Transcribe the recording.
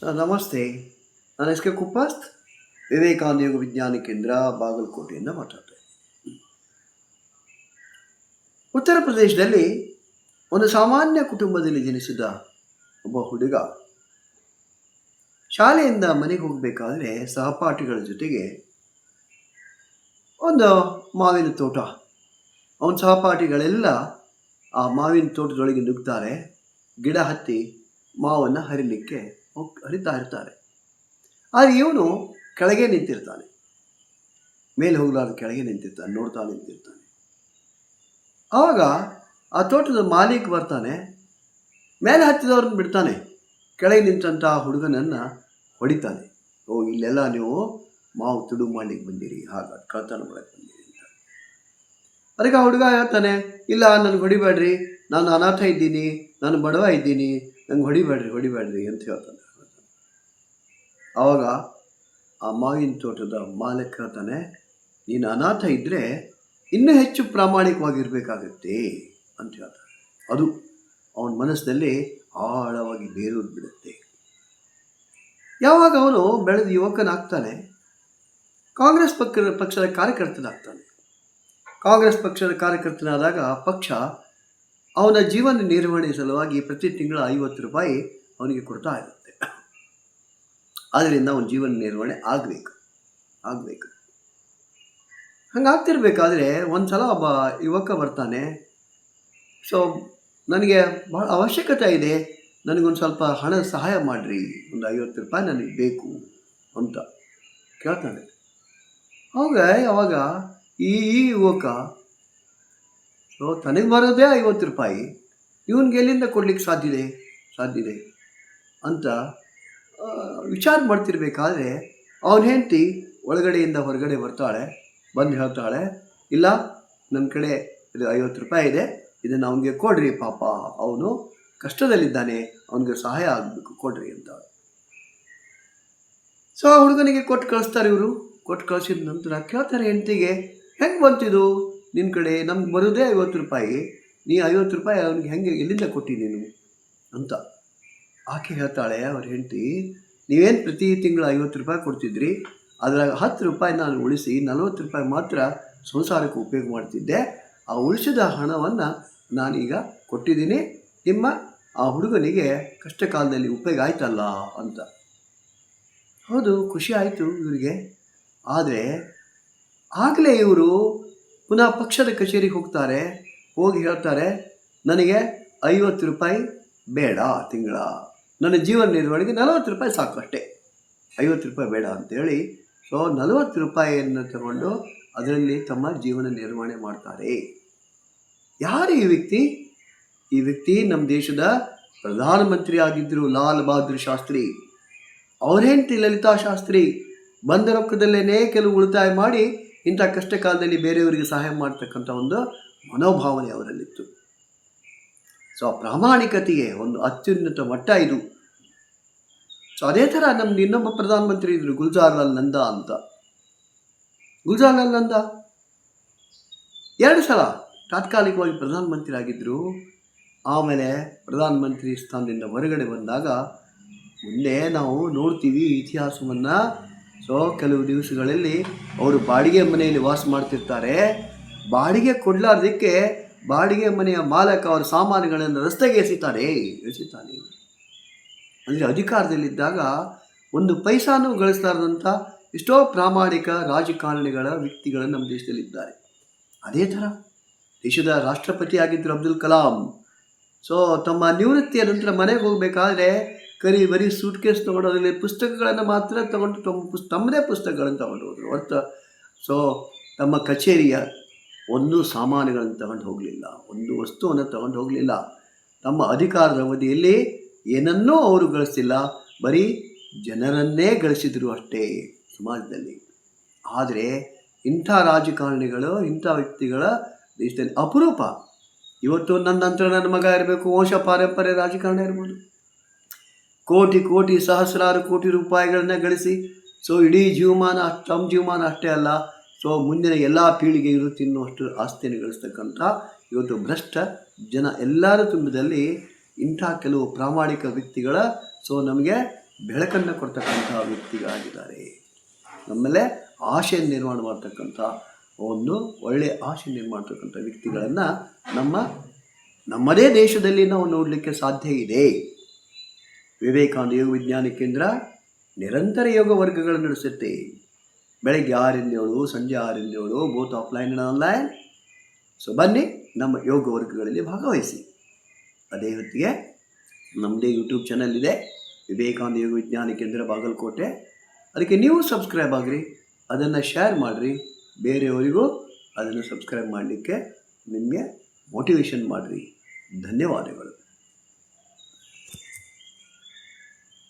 ನಮಸ್ತೆ. ನಾನು S K ಕುಪ್ಪಸ್ತ್, Vivekananda ಯೋಗ ವಿಜ್ಞಾನ ಕೇಂದ್ರ, ಬಾಗಲಕೋಟೆಯಿಂದ ಮಾತಾಡ್ತಾ ಇದ್ದೀನಿ. ಉತ್ತರ ಪ್ರದೇಶದಲ್ಲಿ ಒಂದು ಸಾಮಾನ್ಯ ಕುಟುಂಬದಲ್ಲಿ ಜನಿಸಿದ ಒಬ್ಬ ಹುಡುಗ ಶಾಲೆಯಿಂದ ಮನೆಗೆ ಹೋಗಬೇಕಾದ್ರೆ ಸಹಪಾಠಿಗಳ ಜೊತೆಗೆ ಒಂದು ಮಾವಿನ ತೋಟ. ಅವನ ಸಹಪಾಠಿಗಳೆಲ್ಲ ಆ ಮಾವಿನ ತೋಟದೊಳಗೆ ನುಗ್ತಾರೆ, ಗಿಡ ಹತ್ತಿ ಮಾವನ್ನು ಹರಿತಾ ಇರ್ತಾರೆ. ಆದರೆ ಇವನು ಕೆಳಗೆ ನಿಂತಿರ್ತಾನೆ, ಮೇಲೆ ಹೋಗಲಾರ್ದು ಕೆಳಗೆ ನಿಂತಿರ್ತಾನೆ, ನೋಡ್ತಾ ನಿಂತಿರ್ತಾನೆ. ಆವಾಗ ಆ ತೋಟದ ಮಾಲೀಕ ಬರ್ತಾನೆ, ಮೇಲೆ ಹತ್ತಿದವ್ರನ್ನ ಬಿಡ್ತಾನೆ, ಕೆಳಗೆ ನಿಂತಂಥ ಹುಡುಗನನ್ನು ಹೊಡಿತಾನೆ. ಓ, ಇಲ್ಲೆಲ್ಲ ನೀವು ಮಾವು ತುಡು ಮಾಡ್ಲಿಕ್ಕೆ ಬಂದಿರಿ, ಹಾಗಾಗಿ ಕಳ್ತನ ಮಾಡಕ್ಕೆ ಬಂದಿರಿ ಅಂತ. ಅದಕ್ಕೆ ಆ ಹುಡುಗ ಹೇಳ್ತಾನೆ, ಇಲ್ಲ ನನಗೆ ಹೊಡಿಬೇಡ್ರಿ, ನಾನು ಅನಾಥ ಇದ್ದೀನಿ, ನಾನು ಬಡವ ಇದ್ದೀನಿ, ನಂಗೆ ಹೊಡಿಬೇಡ್ರಿ ಅಂತ ಹೇಳ್ತಾನೆ. ಆವಾಗ ಆ ಮಾವಿನ ತೋಟದ ಮಾಲೀಕ ಹೇಳ್ತಾನೆ, ನೀನು ಅನಾಥ ಇದ್ದರೆ ಇನ್ನೂ ಹೆಚ್ಚು ಪ್ರಾಮಾಣಿಕವಾಗಿರಬೇಕಾಗತ್ತೆ ಅಂತ ಹೇಳ್ತಾನೆ. ಅದು ಅವನ ಮನಸ್ಸಿನಲ್ಲಿ ಆಳವಾಗಿ ಬೇರೂರು ಬಿಡುತ್ತೆ. ಯಾವಾಗ ಅವನು ಬೆಳೆದ ಯುವಕನಾಗ್ತಾನೆ, ಕಾಂಗ್ರೆಸ್ ಪಕ್ಷದ ಕಾರ್ಯಕರ್ತನಾಗ್ತಾನೆ. ಕಾಂಗ್ರೆಸ್ ಪಕ್ಷದ ಕಾರ್ಯಕರ್ತನಾದಾಗ ಪಕ್ಷ ಅವನ ಜೀವನ ನಿರ್ವಹಣೆ ಸಲುವಾಗಿ ಪ್ರತಿ ತಿಂಗಳು 50 ರೂಪಾಯಿ ಅವನಿಗೆ ಕೊಡ್ತಾ ಇರುತ್ತೆ. ಆದ್ದರಿಂದ ಅವನ ಜೀವನ ನಿರ್ವಹಣೆ ಆಗಬೇಕು. ಹಂಗಾಗ್ತಿರ್ಬೇಕಾದ್ರೆ ಒಂದು ಸಲ ಒಬ್ಬ ಯುವಕ ಬರ್ತಾನೆ. ಸೊ ನನಗೆ ಭಾಳ ಅವಶ್ಯಕತೆ ಇದೆ, ನನಗೊಂದು ಸ್ವಲ್ಪ ಹಣ ಸಹಾಯ ಮಾಡಿರಿ, ಒಂದು 50 ರೂಪಾಯಿ ನನಗೆ ಬೇಕು ಅಂತ ಕೇಳ್ತಾನೆ. ಅವಾಗ ಈ ಯುವಕ ಸೊ ತನಗೆ ಬರೋದೇ 50 ರೂಪಾಯಿ, ಇವನಿಗೆ ಎಲ್ಲಿಂದ ಕೊಡ್ಲಿಕ್ಕೆ ಸಾಧ್ಯದೆ ಅಂತ ವಿಚಾರ ಮಾಡ್ತಿರ್ಬೇಕಾದ್ರೆ ಅವನ ಹೆಂಡತಿ ಒಳಗಡೆಯಿಂದ ಹೊರಗಡೆ ಬರ್ತಾಳೆ. ಬಂದು ಹೇಳ್ತಾಳೆ, ಇಲ್ಲ ನನ್ನ ಕಡೆ ಇದು 50 ರೂಪಾಯಿ ಇದೆ, ಇದನ್ನು ಅವನಿಗೆ ಕೊಡ್ರಿ, ಪಾಪ ಅವನು ಕಷ್ಟದಲ್ಲಿದ್ದಾನೆ, ಅವನಿಗೆ ಸಹಾಯ ಆಗಬೇಕು, ಕೊಡ್ರಿ ಅಂತ. ಸೊ ಆ ಹುಡುಗನಿಗೆ ಕೊಟ್ಟು ಕಳಿಸ್ತಾರೆ. ಇವರು ಕೊಟ್ಟು ಕಳಿಸಿದ ನಂತರ ಕೇಳ್ತಾರೆ ಹೆಂಡತಿಗೆ, ಹೆಂಗೆ ಬಂತಿದು ನಿನ್ನ ಕಡೆ, ನಮ್ಗೆ ಬರೋದೇ 50 ರೂಪಾಯಿ, ನೀ 50 ರೂಪಾಯಿ ಅವನಿಗೆ ಹೆಂಗೆ ಎಲ್ಲಿಂದ ಕೊಟ್ಟಿ ನೀನು ಅಂತ. ಆಕೆ ಹೇಳ್ತಾಳೆ, ಅವ್ರ ಹೆಂಡತಿ, ನೀವೇನು ಪ್ರತಿ ತಿಂಗಳು 50 ರೂಪಾಯಿ ಕೊಡ್ತಿದ್ರಿ, ಅದರಾಗ 10 ರೂಪಾಯಿ ನಾನು ಉಳಿಸಿ 40 ರೂಪಾಯಿ ಮಾತ್ರ ಸಂಸಾರಕ್ಕೆ ಉಪಯೋಗ ಮಾಡ್ತಿದ್ದೆ, ಆ ಉಳಿಸಿದ ಹಣವನ್ನು ನಾನೀಗ ಕೊಟ್ಟಿದ್ದೀನಿ, ನಿಮ್ಮ ಆ ಹುಡುಗನಿಗೆ ಕಷ್ಟ ಕಾಲದಲ್ಲಿ ಉಪಯೋಗ ಆಯ್ತಲ್ಲ ಅಂತ. ಹೌದು, ಖುಷಿ ಆಯಿತು ಇವರಿಗೆ. ಆದರೆ ಆಗಲೇ ಇವರು ಪುನಃ ಪಕ್ಷದ ಕಚೇರಿಗೆ ಹೋಗ್ತಾರೆ. ಹೋಗಿ ಹೇಳ್ತಾರೆ, ನನಗೆ 50 ರೂಪಾಯಿ ಬೇಡ ತಿಂಗಳ, ನನ್ನ ಜೀವನ ನಿರ್ವಹಣೆಗೆ 40 ರೂಪಾಯಿ ಸಾಕು ಅಷ್ಟೇ, 50 ರೂಪಾಯಿ ಬೇಡ ಅಂತೇಳಿ ಸೊ 40 ರೂಪಾಯಿಯನ್ನು ತಗೊಂಡು ಅದರಲ್ಲಿ ತಮ್ಮ ಜೀವನ ನಿರ್ವಹಣೆ ಮಾಡ್ತಾರೆ. ಯಾರು ಈ ವ್ಯಕ್ತಿ? ಈ ವ್ಯಕ್ತಿ ನಮ್ಮ ದೇಶದ ಪ್ರಧಾನಮಂತ್ರಿ ಆಗಿದ್ದರು ಲಾಲ್ ಬಹದ್ದೂರ್ ಶಾಸ್ತ್ರಿ. ಅವ್ರ ಹೆಂಡತಿ ಲಲಿತಾ ಶಾಸ್ತ್ರಿ ಬಂದ ರೊಕ್ಕದಲ್ಲೇ ಕೆಲವು ಉಳಿತಾಯ ಮಾಡಿ ಇಂಥ ಕಷ್ಟ ಕಾಲದಲ್ಲಿ ಬೇರೆಯವರಿಗೆ ಸಹಾಯ ಮಾಡ್ತಕ್ಕಂಥ ಒಂದು ಮನೋಭಾವನೆ ಅವರಲ್ಲಿತ್ತು. ಸೊ ಪ್ರಾಮಾಣಿಕತೆಗೆ ಒಂದು ಅತ್ಯುನ್ನತ ಮಟ್ಟ ಇದು. ಸೊ ಅದೇ ಥರ ನಮ್ದು ಇನ್ನೊಬ್ಬ ಪ್ರಧಾನಮಂತ್ರಿ ಇದ್ರು, ಗುಲ್ಜಾರ್ಲಾಲ್ ನಂದಾ ಅಂತ. ಗುಲ್ಜಾರ್ಲಾಲ್ ನಂದಾ 2 ಸಲ ತಾತ್ಕಾಲಿಕವಾಗಿ ಪ್ರಧಾನಮಂತ್ರಿ ಆಗಿದ್ದರು. ಆಮೇಲೆ ಪ್ರಧಾನಮಂತ್ರಿ ಸ್ಥಾನದಿಂದ ಹೊರಗಡೆ ಬಂದಾಗ ಮುಂದೆ ನಾವು ನೋಡ್ತೀವಿ ಇತಿಹಾಸವನ್ನು. ಸೊ ಕೆಲವು ದಿವಸಗಳಲ್ಲಿ ಅವರು ಬಾಡಿಗೆ ಮನೆಯಲ್ಲಿ ವಾಸ ಮಾಡ್ತಿರ್ತಾರೆ. ಬಾಡಿಗೆ ಕೊಡಲಾರ್ದಕ್ಕೆ ಬಾಡಿಗೆ ಮನೆಯ ಮಾಲಕ ಅವರ ಸಾಮಾನುಗಳನ್ನು ರಸ್ತೆಗೆ ಎಸಿತಾನೆ. ಅಂದರೆ ಅಧಿಕಾರದಲ್ಲಿದ್ದಾಗ ಒಂದು ಪೈಸಾನೂ ಗಳಿಸಲಾರದಂಥ ಎಷ್ಟೋ ಪ್ರಾಮಾಣಿಕ ರಾಜಕಾರಣಿಗಳ ವ್ಯಕ್ತಿಗಳು ನಮ್ಮ ದೇಶದಲ್ಲಿದ್ದಾರೆ. ಅದೇ ಥರ ದೇಶದ ರಾಷ್ಟ್ರಪತಿ ಆಗಿದ್ದರು ಅಬ್ದುಲ್ ಕಲಾಂ. ಸೊ ತಮ್ಮ ನಿವೃತ್ತಿಯ ನಂತರ ಮನೆಗೆ ಹೋಗಬೇಕಾದ್ರೆ ಬರೀ ಸೂಟ್ ಕೇಸ್ ತೊಗೊಂಡು ಅದರಲ್ಲಿ ಪುಸ್ತಕಗಳನ್ನು ಮಾತ್ರ ತೊಗೊಂಡು ತಮ್ಮದೇ ಪುಸ್ತಕಗಳನ್ನು ತೊಗೊಂಡು ಹೋದರು ಹೊರತು ಸೊ ತಮ್ಮ ಕಚೇರಿಯ ಒಂದು ಸಾಮಾನುಗಳನ್ನು ತಗೊಂಡು ಹೋಗಲಿಲ್ಲ, ಒಂದು ವಸ್ತುವನ್ನು ತಗೊಂಡು ಹೋಗಲಿಲ್ಲ. ತಮ್ಮ ಅಧಿಕಾರದ ಅವಧಿಯಲ್ಲಿ ಏನನ್ನೂ ಅವರು ಗಳಿಸಿಲ್ಲ, ಬರೀ ಜನರನ್ನೇ ಗಳಿಸಿದರು ಅಷ್ಟೇ ಸಮಾಜದಲ್ಲಿ. ಆದರೆ ಇಂಥ ರಾಜಕಾರಣಿಗಳು, ಇಂಥ ವ್ಯಕ್ತಿಗಳ ದೇಶದಲ್ಲಿ ಅಪರೂಪ. ಇವತ್ತು ನನ್ನ ನಂತರ ನನ್ನ ಮಗ ಇರಬೇಕು, ವಂಶ ಪಾರಂಪರ್ಯ ರಾಜಕಾರಣ ಇರ್ಬೋದು, ಕೋಟಿ ಸಹಸ್ರಾರು ಕೋಟಿ ರೂಪಾಯಿಗಳನ್ನು ಗಳಿಸಿ ಸೊ ಇಡೀ ಜೀವಮಾನ, ತಮ್ಮ ಜೀವಮಾನ ಅಷ್ಟೇ ಅಲ್ಲ, ಸೊ ಮುಂದಿನ ಎಲ್ಲ ಪೀಳಿಗೆಗಳು ತಿನ್ನುವಷ್ಟು ಆಸ್ತಿಯನ್ನು ಗಳಿಸ್ತಕ್ಕಂಥ ಇವತ್ತು ಭ್ರಷ್ಟ ಜನ ಎಲ್ಲರ ತುಂಬದಲ್ಲಿ ಇಂಥ ಕೆಲವು ಪ್ರಾಮಾಣಿಕ ವ್ಯಕ್ತಿಗಳ ಸೊ ನಮಗೆ ಬೆಳಕನ್ನು ಕೊಡ್ತಕ್ಕಂಥ ವ್ಯಕ್ತಿಗಳಾಗಿದ್ದಾರೆ. ನಮ್ಮಲ್ಲೇ ಆಶೆಯನ್ನು ನಿರ್ಮಾಣ ಮಾಡ್ತಕ್ಕಂಥ ಒಂದು ಒಳ್ಳೆಯ ಆಶೆ ನಿರ್ಮಾಣ ಮಾಡ್ತಕ್ಕಂಥ ವ್ಯಕ್ತಿಗಳನ್ನು ನಮ್ಮದೇ ದೇಶದಲ್ಲಿ ನಾವು ನೋಡಲಿಕ್ಕೆ ಸಾಧ್ಯ ಇದೆ. ವಿವೇಕಾನಂದ ಯೋಗ ವಿಜ್ಞಾನ ಕೇಂದ್ರ ನಿರಂತರ ಯೋಗ ವರ್ಗಗಳನ್ನು ನಡೆಸುತ್ತೆ. ಬೆಳಗ್ಗೆ 6ರಿಂದ 7, ಸಂಜೆ 6ರಿಂದ 7, both offline and online. So ಬನ್ನಿ ನಮ್ಮ ಯೋಗ ವರ್ಗಗಳಲ್ಲಿ ಭಾಗವಹಿಸಿ. ಅದೇ ಹೊತ್ತಿಗೆ ನಮ್ಮದೇ ಯೂಟ್ಯೂಬ್ ಚಾನಲ್ ಇದೆ, ವಿವೇಕಾನಂದ ಯೋಗ ವಿಜ್ಞಾನ ಕೇಂದ್ರ ಬಾಗಲಕೋಟೆ. ಅದಕ್ಕೆ ನೀವು ಸಬ್ಸ್ಕ್ರೈಬ್ ಆಗಿರಿ, ಅದನ್ನು ಶೇರ್ ಮಾಡಿರಿ, ಬೇರೆಯವರಿಗೂ ಅದನ್ನು ಸಬ್ಸ್ಕ್ರೈಬ್ ಮಾಡಲಿಕ್ಕೆ ನಿಮಗೆ ಮೋಟಿವೇಶನ್ ಮಾಡಿರಿ. ಧನ್ಯವಾದಗಳು.